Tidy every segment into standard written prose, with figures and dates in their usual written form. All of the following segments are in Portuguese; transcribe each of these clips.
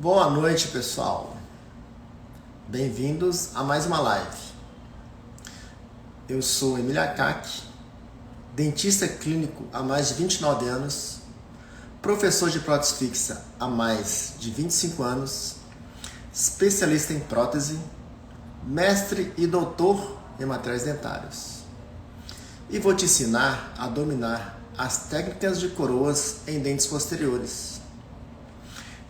Boa noite, pessoal. Bem-vindos a mais uma live. Eu sou Emílio Akaki, dentista clínico há mais de 29 anos, professor de prótese fixa há mais de 25 anos, especialista em prótese, mestre e doutor em materiais dentários. E vou te ensinar a dominar as técnicas de coroas em dentes posteriores.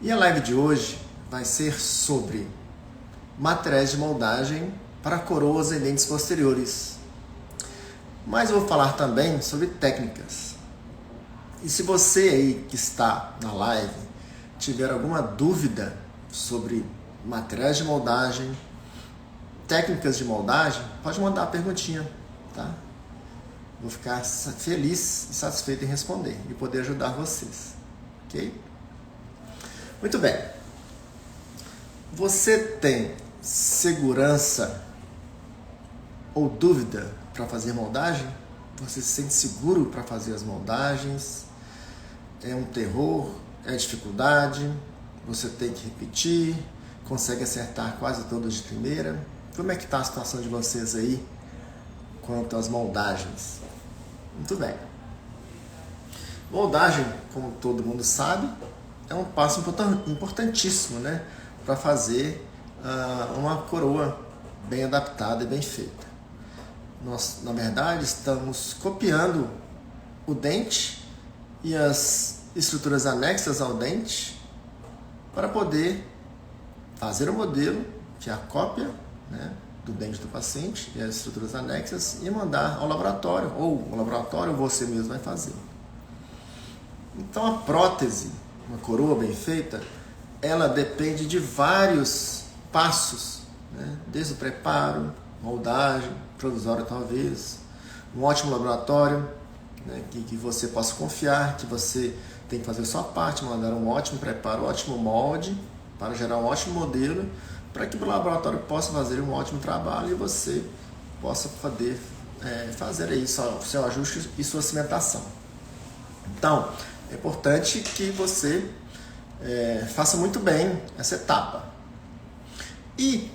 E a live de hoje vai ser sobre materiais de moldagem para coroas em dentes posteriores. Mas eu vou falar também sobre técnicas. E se você aí que está na live tiver alguma dúvida sobre materiais de moldagem, técnicas de moldagem, pode mandar a perguntinha, tá? Vou ficar feliz e satisfeito em responder e poder ajudar vocês, ok? Muito bem. Você tem segurança ou dúvida para fazer moldagem? Você se sente seguro para fazer as moldagens? É um terror? É dificuldade? Você tem que repetir? Consegue acertar quase todas de primeira? Como é que está a situação de vocês aí quanto às moldagens? Muito bem. Moldagem, como todo mundo sabe, é um passo importantíssimo, né, para fazer uma coroa bem adaptada e bem feita. Nós, na verdade, estamos copiando o dente e as estruturas anexas ao dente para poder fazer o modelo, que é a cópia, né, do dente do paciente e as estruturas anexas, e mandar ao laboratório, ou o laboratório você mesmo vai fazer. Então a prótese, uma coroa bem feita, ela depende de vários passos, né? Desde o preparo, moldagem, provisório talvez, um ótimo laboratório, né? que você possa confiar, que você tem que fazer a sua parte, mandar um ótimo preparo, um ótimo molde, para gerar um ótimo modelo, para que o laboratório possa fazer um ótimo trabalho e você possa poder fazer aí o seu ajuste e sua cimentação. Então, é importante que você faça muito bem essa etapa. E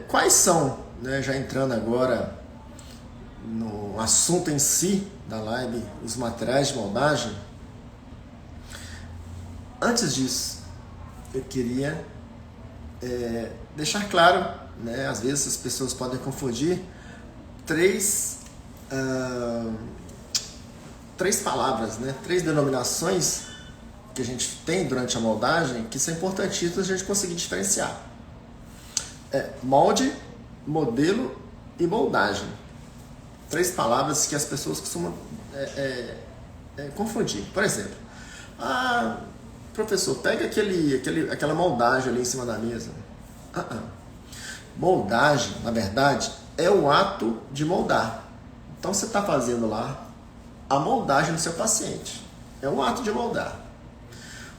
quais são, né, já entrando agora no assunto em si da live, os materiais de moldagem? Antes disso, eu queria deixar claro, né, às vezes as pessoas podem confundir três palavras, né? Três denominações que a gente tem durante a moldagem que são importantíssimas a gente conseguir diferenciar. Molde, modelo e moldagem. Três palavras que as pessoas costumam confundir. Por exemplo, professor, pega aquela moldagem ali em cima da mesa. Moldagem, na verdade, é o ato de moldar. Então você está fazendo lá a moldagem do seu paciente. É um ato de moldar.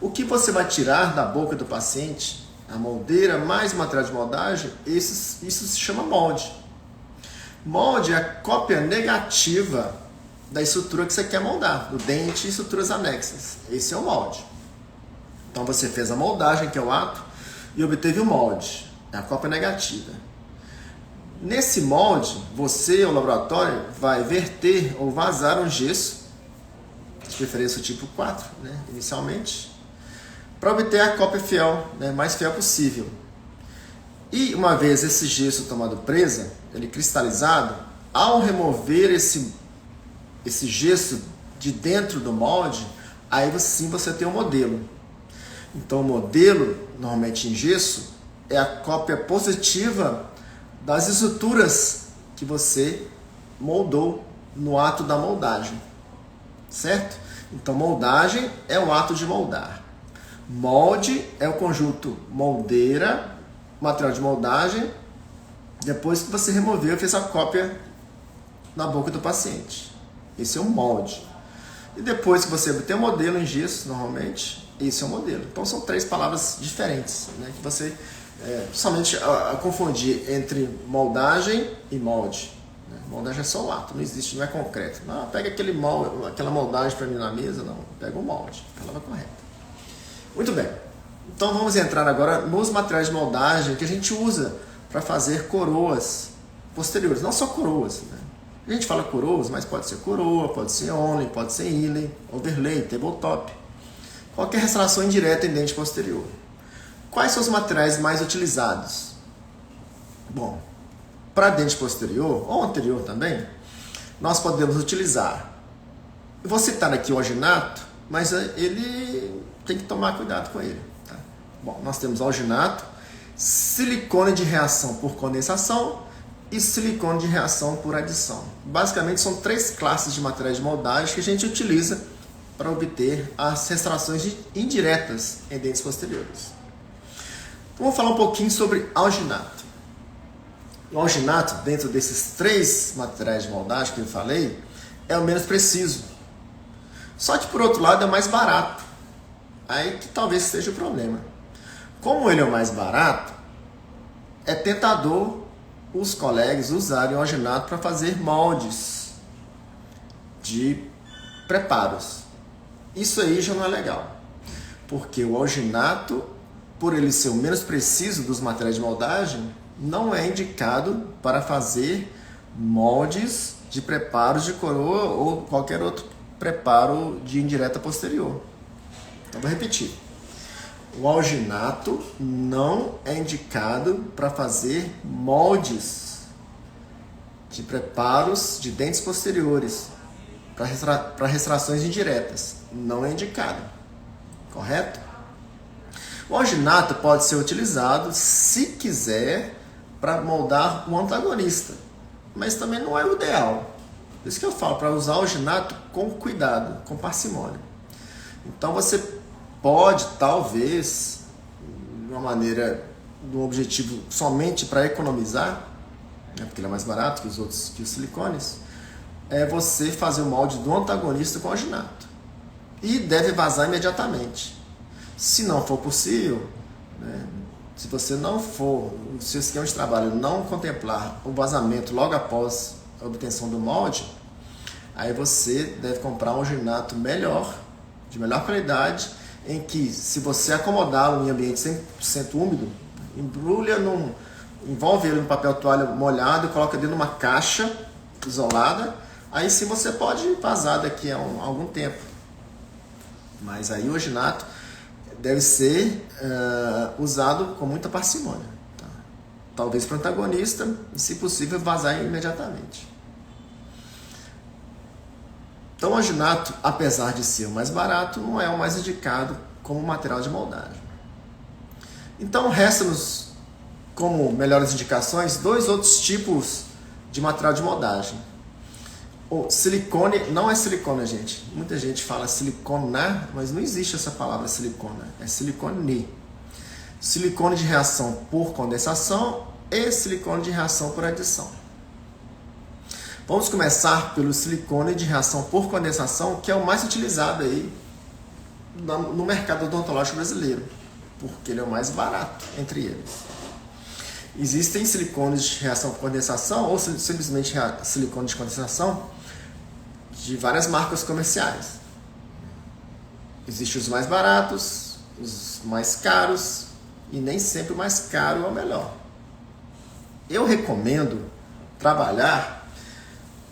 O que você vai tirar da boca do paciente, a moldeira mais o material de moldagem, isso se chama molde. Molde é a cópia negativa da estrutura que você quer moldar, do dente e estruturas anexas. Esse é o molde. Então você fez a moldagem, que é o ato, e obteve o molde, é a cópia negativa. Nesse molde, você, o laboratório, vai verter ou vazar um gesso, de preferência o tipo 4, né, inicialmente, para obter a cópia fiel, né, mais fiel possível. E uma vez esse gesso tomado presa, ele cristalizado, ao remover esse gesso de dentro do molde, aí sim você tem um modelo. Então o modelo, normalmente em gesso, é a cópia positiva das estruturas que você moldou no ato da moldagem, certo? Então moldagem é o ato de moldar. Molde é o conjunto moldeira, material de moldagem, depois que você removeu e fez a cópia na boca do paciente. Esse é o molde. E depois que você obter o modelo em gesso, normalmente, esse é o modelo. Então são três palavras diferentes, né, que você somente a confundir entre moldagem e molde. Né? Moldagem é só o ato, não existe, não é concreto. Não, pega aquela moldagem para mim na mesa, não. Pega o molde, a palavra correta. Muito bem. Então Então vamos entrar agora nos materiais de moldagem que a gente usa para fazer coroas posteriores, não só coroas, né? A gente fala coroas, mas pode ser coroa, pode ser onlay, pode ser inlay, overlay, tabletop. Qualquer restauração indireta em dente posterior. Quais são os materiais mais utilizados? Bom, para dente posterior, ou anterior também, nós podemos utilizar. Eu vou citar aqui o alginato, mas ele tem que tomar cuidado com ele. Tá? Bom, nós temos alginato, silicone de reação por condensação e silicone de reação por adição. Basicamente são 3 classes de materiais de moldagem que a gente utiliza para obter as restaurações indiretas em dentes posteriores. Então, vamos falar um pouquinho sobre alginato. O alginato, dentro desses 3 materiais de moldagem que eu falei, é o menos preciso. Só que, por outro lado, é o mais barato. Aí que talvez seja o problema. Como ele é o mais barato, é tentador os colegas usarem o alginato para fazer moldes de preparos. Isso aí já não é legal. Porque o alginato, por ele ser o menos preciso dos materiais de moldagem, não é indicado para fazer moldes de preparos de coroa ou qualquer outro preparo de indireta posterior. Então vou repetir. O alginato não é indicado para fazer moldes de preparos de dentes posteriores para restaurações indiretas. Não é indicado. Correto? O alginato pode ser utilizado, se quiser, para moldar um antagonista, mas também não é o ideal. Por isso que eu falo, para usar o alginato com cuidado, com parcimônia. Então você pode, talvez, de uma maneira, de um objetivo somente para economizar, né, porque ele é mais barato que os silicones, é você fazer o molde do antagonista com alginato. E deve vazar imediatamente. Se não for possível, né, se você não for, o seu esquema de trabalho não contemplar o vazamento logo após a obtenção do molde, aí você deve comprar um alginato melhor, de melhor qualidade, em que, se você acomodá-lo em ambiente 100% úmido, envolve ele no papel toalha molhado e coloca dentro de uma caixa isolada, aí sim você pode vazar daqui a algum tempo. Mas aí o alginato deve ser usado com muita parcimônia. Tá? Talvez para o antagonista, e se possível, vazar imediatamente. Então o alginato, apesar de ser o mais barato, não é o mais indicado como material de moldagem. Então resta-nos, como melhores indicações, 2 outros tipos de material de moldagem. O silicone, não é silicone, gente. Muita gente fala silicona, mas não existe essa palavra silicona. É silicone. Silicone de reação por condensação e silicone de reação por adição. Vamos começar pelo silicone de reação por condensação, que é o mais utilizado aí no mercado odontológico brasileiro, porque ele é o mais barato entre eles. Existem silicones de reação por condensação ou simplesmente silicone de condensação de várias marcas comerciais. Existem os mais baratos, os mais caros, e nem sempre o mais caro é o melhor. Eu recomendo trabalhar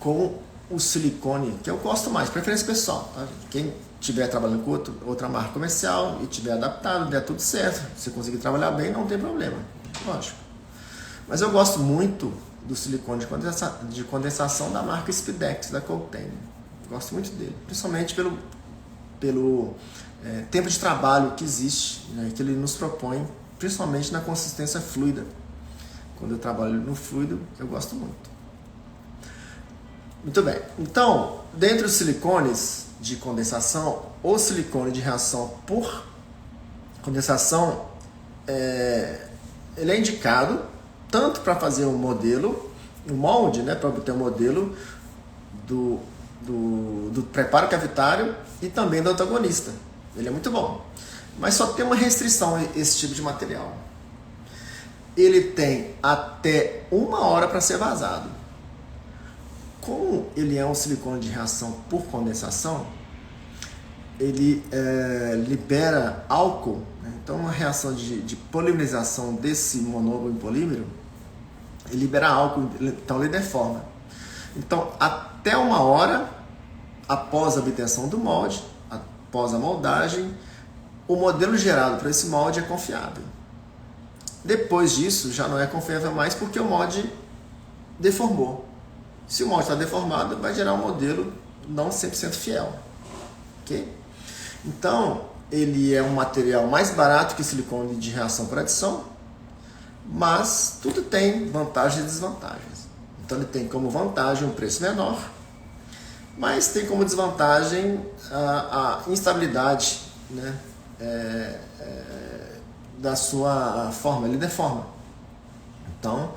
com o silicone, que eu gosto mais, preferência pessoal. Tá? Quem estiver trabalhando com outra marca comercial e estiver adaptado, der tudo certo, se conseguir trabalhar bem, não tem problema, lógico. Mas eu gosto muito do silicone de condensação da marca Spidex, da Coltane. Gosto muito dele, principalmente pelo tempo de trabalho que existe, né, que ele nos propõe, principalmente na consistência fluida. Quando eu trabalho no fluido, eu gosto muito. Muito bem, então, dentre os silicones de condensação, o silicone de reação por condensação, ele é indicado tanto para fazer um modelo, um molde, né, para obter um modelo do preparo cavitário e também do antagonista. Ele é muito bom, mas só tem uma restrição esse tipo de material. Ele tem até 1 hora para ser vazado. Como ele é um silicone de reação por condensação, ele libera álcool, né? Então uma reação de polimerização desse monómero em polímero, ele libera álcool, então ele deforma. Então até 1 hora após a obtenção do molde, após a moldagem, o modelo gerado para esse molde é confiável. Depois disso já não é confiável mais porque o molde deformou. Se o molde está deformado, vai gerar um modelo não 100% fiel. Ok? Então, ele é um material mais barato que silicone de reação por adição, mas tudo tem vantagens e desvantagens. Então, ele tem como vantagem um preço menor, mas tem como desvantagem a instabilidade, né, da sua forma, ele deforma. Então,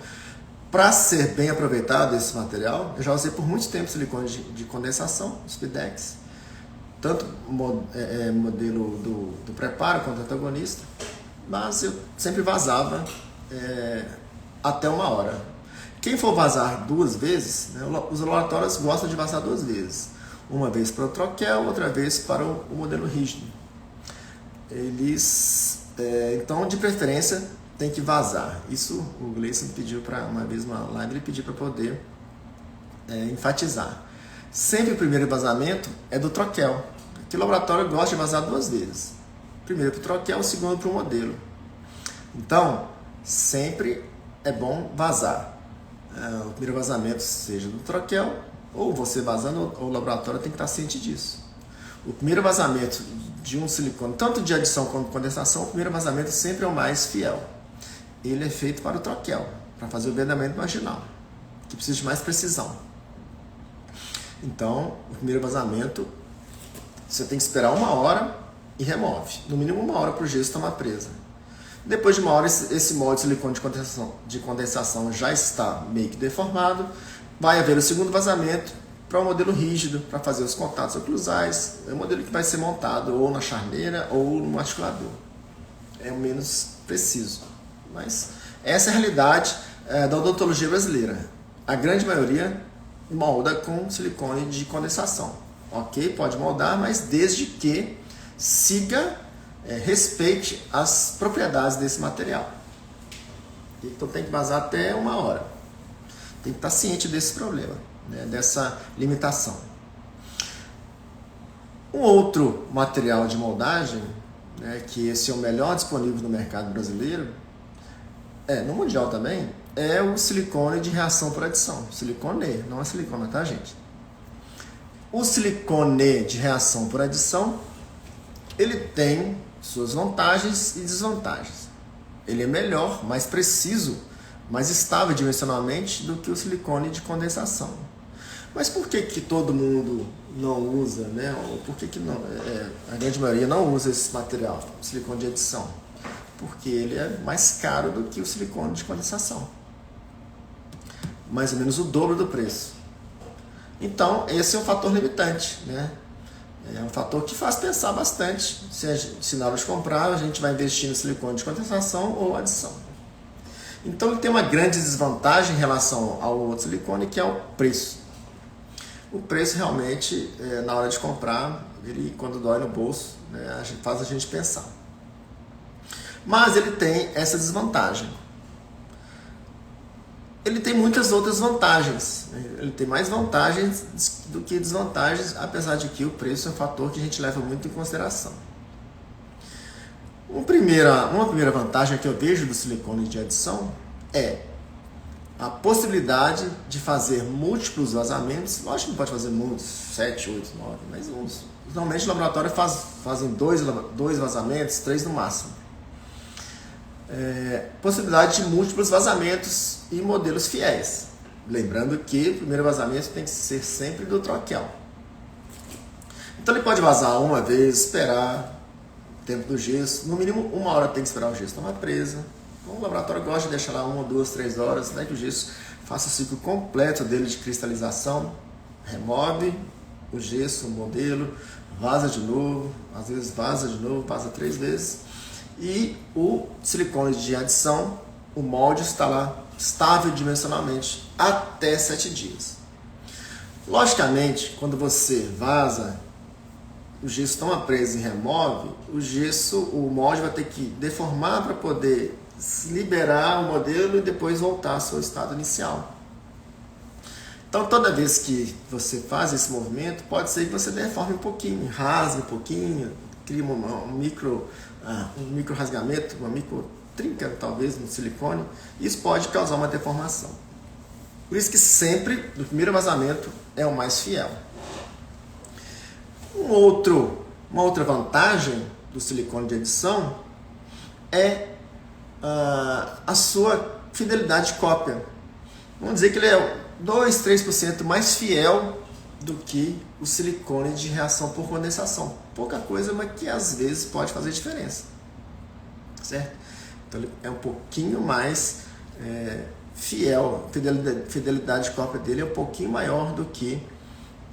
para ser bem aproveitado esse material, eu já usei por muito tempo silicone de condensação, Speedex, tanto modelo do preparo quanto antagonista, mas eu sempre vazava até 1 hora. Quem for vazar 2 vezes, né, os laboratórios gostam de vazar 2 vezes. Uma vez para o troquel, outra vez para o modelo rígido. Então, de preferência, tem que vazar. Isso o Gleison pediu para uma live, ele pediu para poder enfatizar. Sempre o primeiro vazamento é do troquel. Que o laboratório gosta de vazar 2 vezes. Primeiro para o troquel, segundo para o modelo. Então, sempre é bom vazar. O primeiro vazamento seja do troquel, ou você vazando, ou o laboratório tem que estar ciente disso. O primeiro vazamento de um silicone, tanto de adição quanto de condensação, o primeiro vazamento sempre é o mais fiel. Ele é feito para o troquel, para fazer o vedamento marginal, que precisa de mais precisão. Então, o primeiro vazamento, você tem que esperar 1 hora e remove. No mínimo 1 hora para o gesso tomar presa. Depois de 1 hora, esse molde de silicone de condensação já está meio que deformado. Vai haver o segundo vazamento para o modelo rígido, para fazer os contatos oclusais. É um modelo que vai ser montado ou na charneira ou no articulador. É o menos preciso. Mas essa é a realidade da odontologia brasileira. A grande maioria molda com silicone de condensação. Ok, pode moldar, mas desde que respeite as propriedades desse material. Então tem que vazar até 1 hora. Tem que estar ciente desse problema, né, dessa limitação. Um outro material de moldagem, né, que esse é o melhor disponível no mercado brasileiro, no mundial também, é o silicone de reação por adição. Silicone, não é silicone, tá, gente? O silicone de reação por adição, ele tem suas vantagens e desvantagens. Ele é melhor, mais preciso, mais estável dimensionalmente do que o silicone de condensação. Mas por que todo mundo não usa, né? Ou por que não, a grande maioria não usa esse material, o silicone de adição? Porque ele é mais caro do que o silicone de condensação. Mais ou menos o dobro do preço. Então, esse é um fator limitante, né? É um fator que faz pensar bastante se na hora de comprar a gente vai investir no silicone de condensação ou adição. Então ele tem uma grande desvantagem em relação ao outro silicone, que é o preço. O preço realmente, na hora de comprar, ele quando dói no bolso, né, faz a gente pensar. Mas ele tem essa desvantagem. Ele tem muitas outras vantagens. Ele tem mais vantagens do que desvantagens, apesar de que o preço é um fator que a gente leva muito em consideração. Uma primeira vantagem que eu vejo do silicone de adição é a possibilidade de fazer múltiplos vazamentos. Lógico que não pode fazer muitos, 7, 8, 9, mas uns. Normalmente o laboratório fazem 2 vazamentos, 3 no máximo. Possibilidade de múltiplos vazamentos e modelos fiéis. Lembrando que o primeiro vazamento tem que ser sempre do troquel. Então ele pode vazar uma vez, esperar o tempo do gesso. No mínimo 1 hora tem que esperar o gesso tomar presa. O laboratório gosta de deixar lá 1, 2, 3 horas, né, que o gesso faça o ciclo completo dele de cristalização. Remove o gesso, o modelo, vaza de novo, às vezes vaza de novo, vaza 3 vezes. E o silicone de adição, o molde está lá estável dimensionalmente até 7 dias. Logicamente, quando você vaza o gesso toma preso e remove, o molde vai ter que deformar para poder liberar o modelo e depois voltar ao seu estado inicial. Então, toda vez que você faz esse movimento, pode ser que você deforme um pouquinho, rasgue um pouquinho, crie um micro rasgamento, uma micro trinca, talvez, no silicone. Isso pode causar uma deformação. Por isso que sempre, no primeiro vazamento, é o mais fiel. Uma outra vantagem do silicone de adição é a sua fidelidade de cópia. Vamos dizer que ele é 2, 3% mais fiel do que o silicone de reação por condensação. Pouca coisa, mas que às vezes pode fazer diferença. Certo? Então ele é um pouquinho mais fiel, a fidelidade de cópia dele é um pouquinho maior do que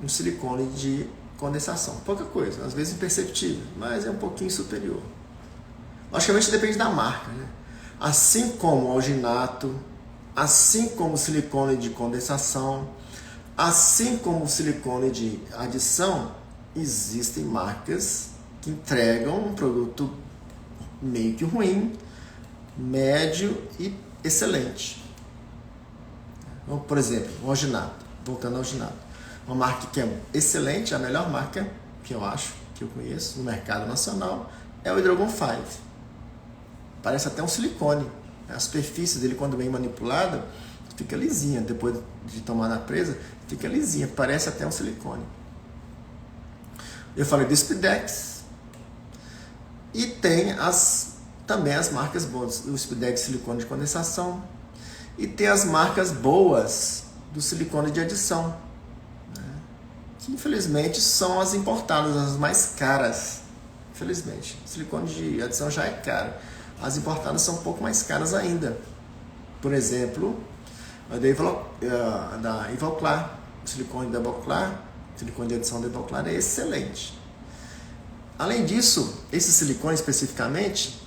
um silicone de condensação. Pouca coisa, às vezes imperceptível, mas é um pouquinho superior. Logicamente depende da marca, né? Assim como o alginato, assim como o silicone de condensação, assim como o silicone de adição, existem marcas que entregam um produto meio que ruim, médio e excelente. Então, por exemplo, o alginato, voltando ao alginato, uma marca que é excelente, a melhor marca que eu acho, que eu conheço no mercado nacional, é o Hydrogon 5. Parece até um silicone. A superfície dele, quando bem manipulada, fica lisinha. Depois de tomar na presa, fica lisinha. Parece até um silicone. Eu falei do Spidex. E tem também as marcas boas. O Spidex silicone de condensação. E tem as marcas boas do silicone de adição, né? Que infelizmente são as importadas, as mais caras. Infelizmente. O silicone de adição já é caro. As importadas são um pouco mais caras ainda. Por exemplo, da Ivoclar, o silicone da Ivoclar, o silicone de adição da Ivoclar é excelente. Além disso, esse silicone especificamente,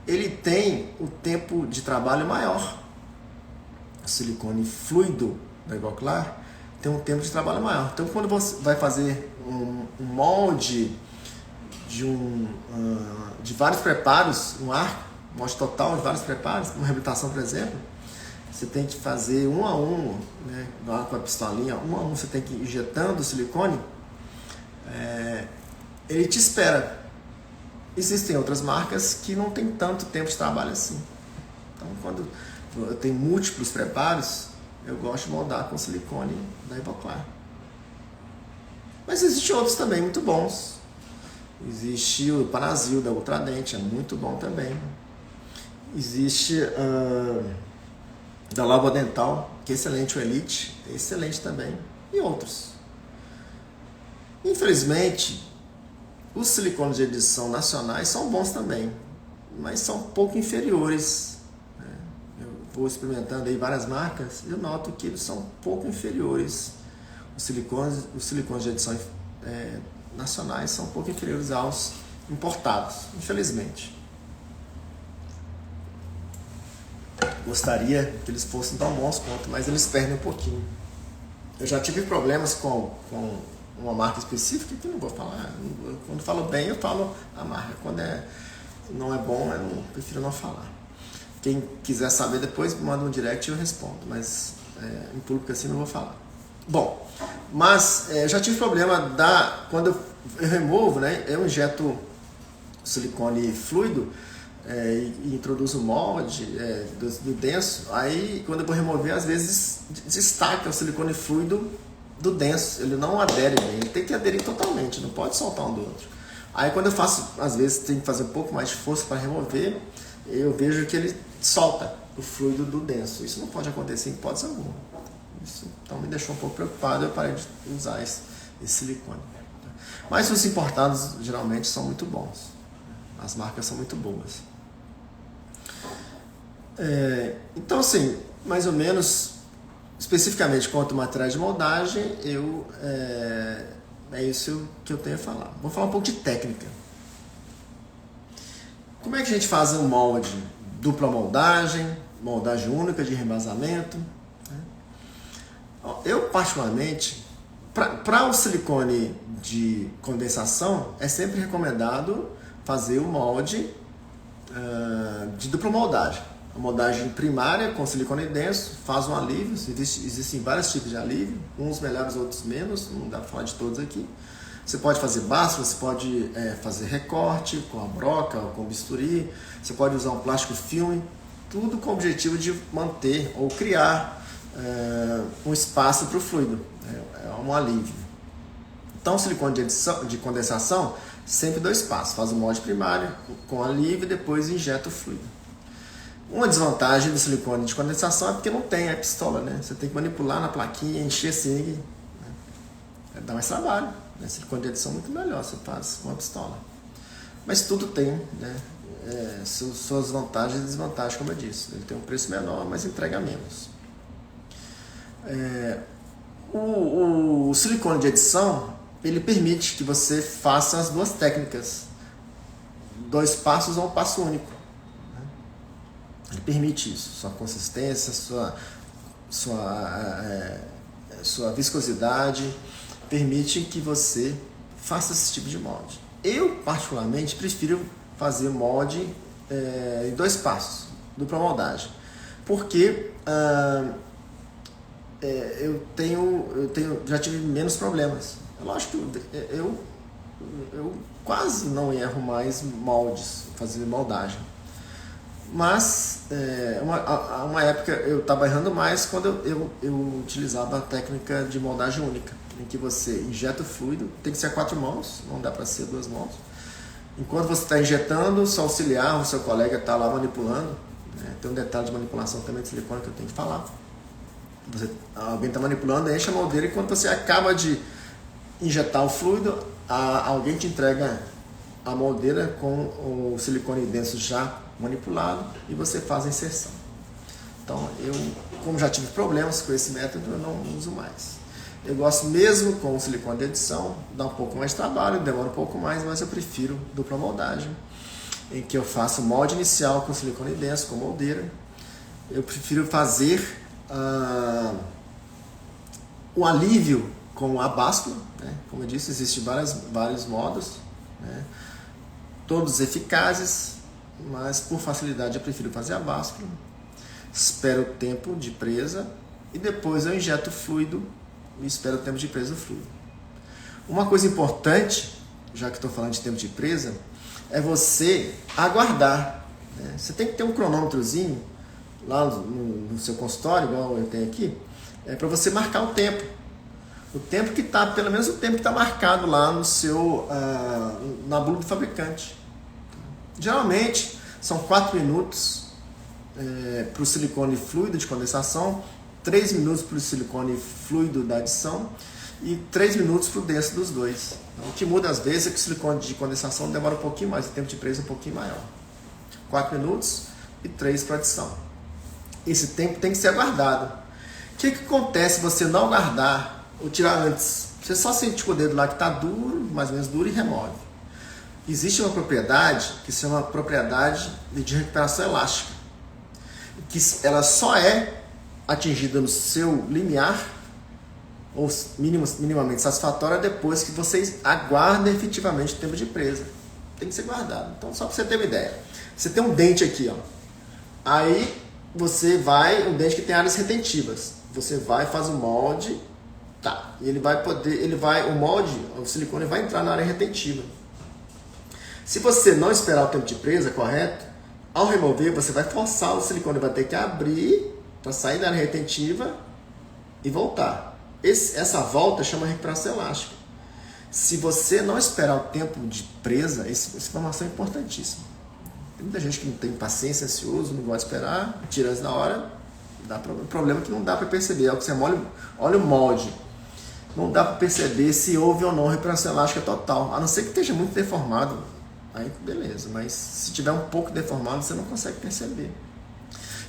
ele tem o tempo de trabalho maior. O silicone fluido da Ivoclar tem um tempo de trabalho maior. Então, quando você vai fazer um molde de vários preparos, um arco, molde total de vários preparos, uma reabilitação, por exemplo, você tem que fazer um a um, né, com a pistolinha, um a um, você tem que ir injetando o silicone, ele te espera. Existem outras marcas que não tem tanto tempo de trabalho assim. Então, quando eu tenho múltiplos preparos, eu gosto de moldar com silicone da Ivoclar. Mas existem outros também muito bons. Existe o Panasil da Ultradente, é muito bom também. Existe da Labodental, que é excelente, o Elite, é excelente também, e outros. Infelizmente, os silicones de adição nacionais são bons também, mas são um pouco inferiores, né? Eu vou experimentando aí várias marcas e eu noto que eles são um pouco inferiores. Os silicones de adição nacionais são um pouco inferiores aos importados, infelizmente. Gostaria que eles fossem tão bons quanto, mas eles perdem um pouquinho. Eu já tive problemas com uma marca específica que eu não vou falar. Quando falo bem, eu falo a marca. Quando não é bom, eu prefiro não falar. Quem quiser saber depois, manda um direct e eu respondo. Mas em público assim não vou falar. Bom, mas já tive problema quando eu removo, né? Eu injeto silicone fluido e introduzo o molde do denso. Aí quando eu vou remover, às vezes destaca o silicone fluido do denso. Ele não adere bem, ele tem que aderir totalmente, não pode soltar um do outro. Aí quando eu faço, às vezes tem que fazer um pouco mais de força para remover, eu vejo que ele solta o fluido do denso. Isso não pode acontecer em hipótese alguma. Isso então me deixou um pouco preocupado, eu parei de usar esse silicone. Mas os importados geralmente são muito bons. As marcas são muito boas. Então assim, mais ou menos, especificamente quanto material de moldagem, é isso que eu tenho a falar. Vou falar um pouco de técnica. Como é que a gente faz um molde? Dupla moldagem, moldagem única de reembasamento. Eu particularmente Para o silicone de condensação, é sempre recomendado fazer o molde de dupla moldagem. A moldagem primária com silicone denso faz um alívio, existem vários tipos de alívio, uns melhores, outros menos, não dá para falar de todos aqui. Você pode fazer báscula, você pode fazer recorte com a broca ou com bisturi, você pode usar um plástico filme, tudo com o objetivo de manter ou criar um espaço para o fluido, é um alívio. Então, o silicone de condensação, sempre 2 passos, faz o molde primário com alívio e depois injeta o fluido. Uma desvantagem do silicone de condensação é porque não tem a pistola, né? Você tem que manipular na plaquinha, encher assim, né? Dá mais trabalho, né? Silicone de adição é muito melhor, você faz com a pistola. Mas tudo tem, né? Suas vantagens e desvantagens, como eu disse. Ele tem um preço menor, mas entrega menos. O silicone de adição, ele permite que você faça as 2 técnicas, 2 passos ou um passo único. Ele permite isso, sua consistência, sua viscosidade, permite que você faça esse tipo de molde. Eu, particularmente, prefiro fazer molde em 2 passos, dupla moldagem, porque já tive menos problemas. Lógico que eu quase não erro mais moldes, fazer moldagem. Mas, uma época eu estava errando mais quando eu utilizava a técnica de moldagem única, em que você injeta o fluido, tem que ser a 4 mãos, não dá para ser 2 mãos. Enquanto você está injetando, seu auxiliar, o seu colega está lá manipulando, né? Tem um detalhe de manipulação também de silicone que eu tenho que falar. Alguém está manipulando, enche a moldeira e quando você acaba de injetar o fluido, alguém te entrega a moldeira com o silicone denso já manipulado e você faz a inserção. Então, como já tive problemas com esse método, eu não uso mais. Eu gosto mesmo com o silicone de adição, dá um pouco mais de trabalho, demora um pouco mais, mas eu prefiro dupla moldagem, em que eu faço o molde inicial com silicone denso, com moldeira. Eu prefiro fazer o alívio com a báscula, né? Como eu disse, existem vários modos, né? Todos eficazes, mas por facilidade eu prefiro fazer a báscula, espero o tempo de presa e depois eu injeto o fluido e espero o tempo de presa do fluido. Uma coisa importante, já que estou falando de tempo de presa, é você aguardar, né? Você tem que ter um cronômetrozinho lá no seu consultório, igual eu tenho aqui, para você marcar o tempo. O tempo que está, pelo menos o tempo que está marcado lá no seu, na bula do fabricante. Geralmente são 4 minutos para o silicone fluido de condensação, 3 minutos para o silicone fluido da adição e 3 minutos para o denso dos dois. Então, o que muda às vezes é que o silicone de condensação demora um pouquinho mais, o tempo de presa é um pouquinho maior. 4 minutos e 3 para adição. Esse tempo tem que ser aguardado. O que acontece se você não aguardar ou tirar antes? Você só sente com o dedo lá que está duro, mais ou menos duro, e remove. Existe uma propriedade que se chama propriedade de recuperação elástica, que ela só é atingida no seu limiar ou minimamente satisfatória depois que vocês aguardem efetivamente o tempo de presa. Tem que ser guardado. Então, só para você ter uma ideia, você tem um dente aqui, ó. Aí você vai, um dente que tem áreas retentivas, você vai, faz o molde, tá? E o molde, o silicone vai entrar na área retentiva. Se você não esperar o tempo de presa correto, ao remover você vai forçar, o silicone vai ter que abrir para sair da área retentiva e voltar. Essa volta chama recuperação elástica. Se você não esperar o tempo de presa, essa informação é importantíssima. Tem muita gente que não tem paciência, ansioso, não gosta de esperar, tira antes da hora, dá problema que não dá para perceber. É o que você olha o molde, não dá para perceber se houve ou não recuperação elástica total, a não ser que esteja muito deformado, aí beleza, mas se tiver um pouco deformado você não consegue perceber.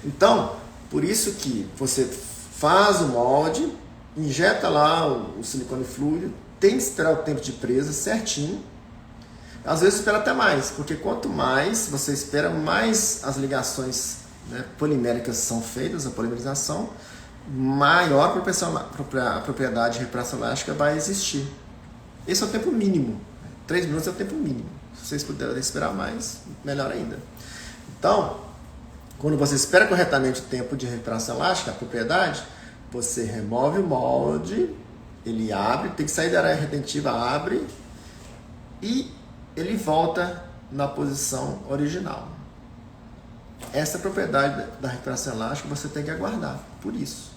Então, por isso que você faz o molde, injeta lá o silicone fluido, tem que esperar o tempo de presa certinho. Às vezes espera até mais, porque quanto mais você espera, mais as ligações, né, poliméricas são feitas, a polimerização, maior propriedade de recuperação elástica vai existir. Esse é o tempo mínimo. 3 minutos é o tempo mínimo. Se vocês puderem esperar mais, melhor ainda. Então, quando você espera corretamente o tempo de recuperação elástica, a propriedade, você remove o molde, ele abre, tem que sair da área retentiva, abre e ele volta na posição original. Essa é a propriedade da recuperação elástica, você tem que aguardar, por isso.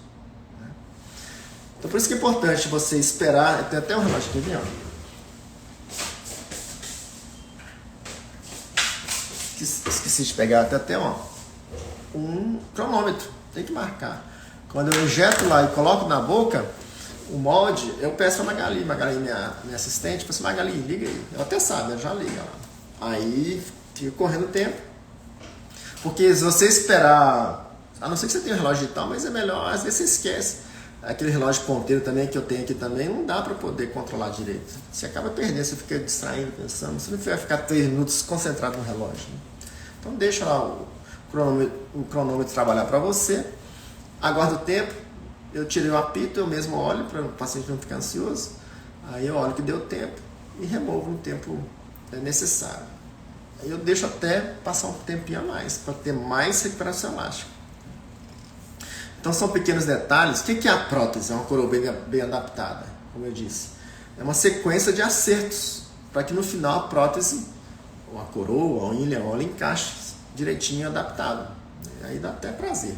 Então, por isso que é importante você esperar. Tem até um relógio aqui, ó. Esqueci de pegar até um cronômetro. Tem que marcar. Quando eu injeto lá e coloco na boca, o molde, eu peço pra Magali, minha assistente, eu peço, Magali, liga aí. Ela até sabe, ela já liga lá. Aí fica correndo o tempo. Porque se você esperar, a não ser que você tenha um relógio digital, mas é melhor, às vezes você esquece. Aquele relógio ponteiro também que eu tenho aqui também, não dá para poder controlar direito. Você acaba perdendo, você fica distraindo, pensando, você não vai ficar 3 minutos concentrado no relógio. Né? Então deixa lá o cronômetro trabalhar para você, aguarda o tempo, eu tirei o apito, eu mesmo olho para o paciente não ficar ansioso, aí eu olho que deu tempo e removo no tempo necessário. Aí eu deixo até passar um tempinho a mais, para ter mais recuperação elástica. Então são pequenos detalhes. O que é a prótese? É uma coroa bem adaptada, como eu disse. É uma sequência de acertos, para que no final a prótese, ou a coroa, ou a unha, ou ela encaixe direitinho adaptado. Aí dá até prazer.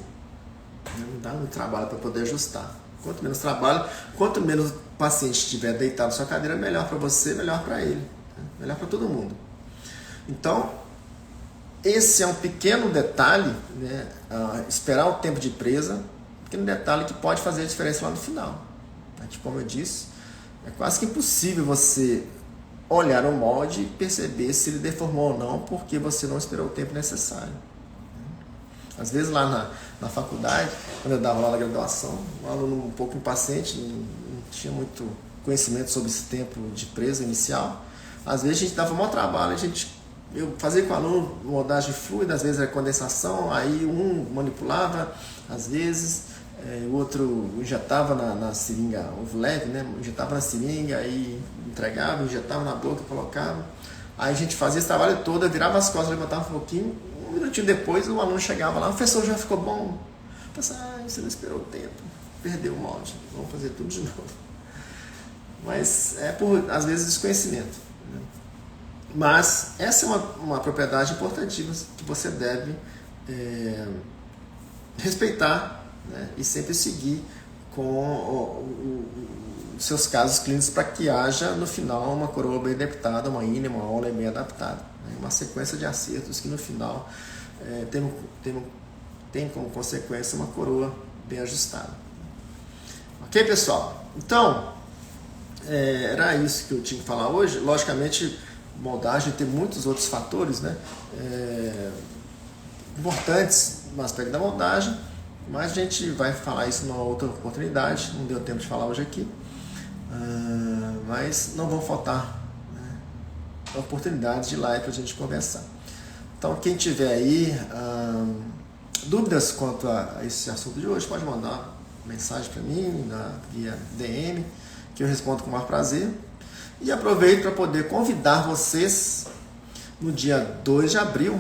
Não dá muito trabalho para poder ajustar. Quanto menos trabalho, quanto menos o paciente estiver deitado na sua cadeira, melhor para você, melhor para ele. Melhor para todo mundo. Então, esse é um pequeno detalhe, né? Esperar o tempo de presa, um pequeno detalhe que pode fazer a diferença lá no final. Como eu disse, é quase que impossível você olhar o molde e perceber se ele deformou ou não, porque você não esperou o tempo necessário. Às vezes lá na faculdade, quando eu dava lá na graduação, um aluno um pouco impaciente, não tinha muito conhecimento sobre esse tempo de presa inicial, às vezes a gente dava o maior trabalho, eu fazia com o aluno moldagem fluida, às vezes era condensação, aí um manipulava, às vezes, o outro injetava na seringa, ovo leve, né? Injetava na seringa, aí entregava, injetava na boca, colocava. Aí a gente fazia esse trabalho todo, eu virava as costas, levantava um pouquinho, um minutinho depois o aluno chegava lá, o professor já ficou bom. Eu pensava, você não esperou o tempo, perdeu o molde, vamos fazer tudo de novo. Mas é por, às vezes, desconhecimento. Mas essa é uma propriedade importantíssima que você deve respeitar, né? E sempre seguir com os seus casos clínicos para que haja no final uma coroa bem adaptada, uma ínia, uma aula bem adaptada, né? Uma sequência de acertos que no final tem como consequência uma coroa bem ajustada. Ok, pessoal? Então, era isso que eu tinha que falar hoje. Logicamente, moldagem tem muitos outros fatores, né, importantes no aspecto da moldagem, mas a gente vai falar isso numa outra oportunidade, não deu tempo de falar hoje aqui, mas não vão faltar, né, oportunidades de live para a gente conversar. Então, quem tiver aí dúvidas quanto a esse assunto de hoje, pode mandar mensagem para mim via DM, que eu respondo com o maior prazer. E aproveito para poder convidar vocês no dia 2 de abril,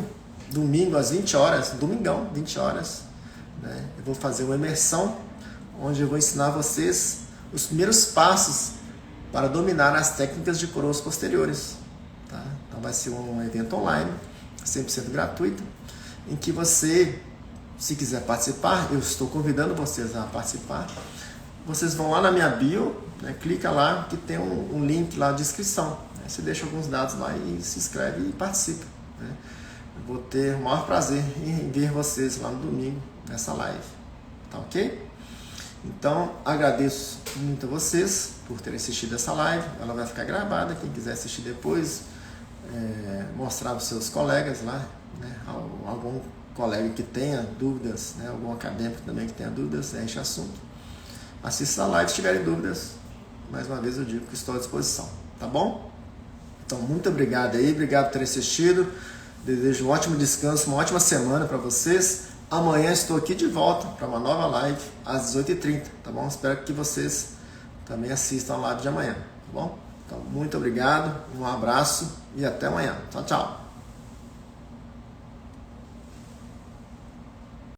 domingo às 20 horas, domingão, 20 horas, né? Eu vou fazer uma imersão onde eu vou ensinar vocês os primeiros passos para dominar as técnicas de coroas posteriores. Tá? Então vai ser um evento online, 100% gratuito, em que você, se quiser participar, eu estou convidando vocês a participar. Vocês vão lá na minha bio, né, clica lá que tem um link lá de inscrição. Né, você deixa alguns dados lá e se inscreve e participa. Né. Eu vou ter o maior prazer em ver vocês lá no domingo, nessa live. Tá ok? Então, agradeço muito a vocês por terem assistido essa live. Ela vai ficar gravada, quem quiser assistir depois, mostrar para os seus colegas lá, né, algum colega que tenha dúvidas, né, algum acadêmico também que tenha dúvidas neste assunto. Assista a live se tiverem dúvidas. Mais uma vez eu digo que estou à disposição. Tá bom? Então, muito obrigado aí. Obrigado por terem assistido. Desejo um ótimo descanso, uma ótima semana para vocês. Amanhã estou aqui de volta para uma nova live às 18h30, tá bom? Espero que vocês também assistam a live de amanhã, tá bom? Então, muito obrigado, um abraço e até amanhã. Tchau, tchau.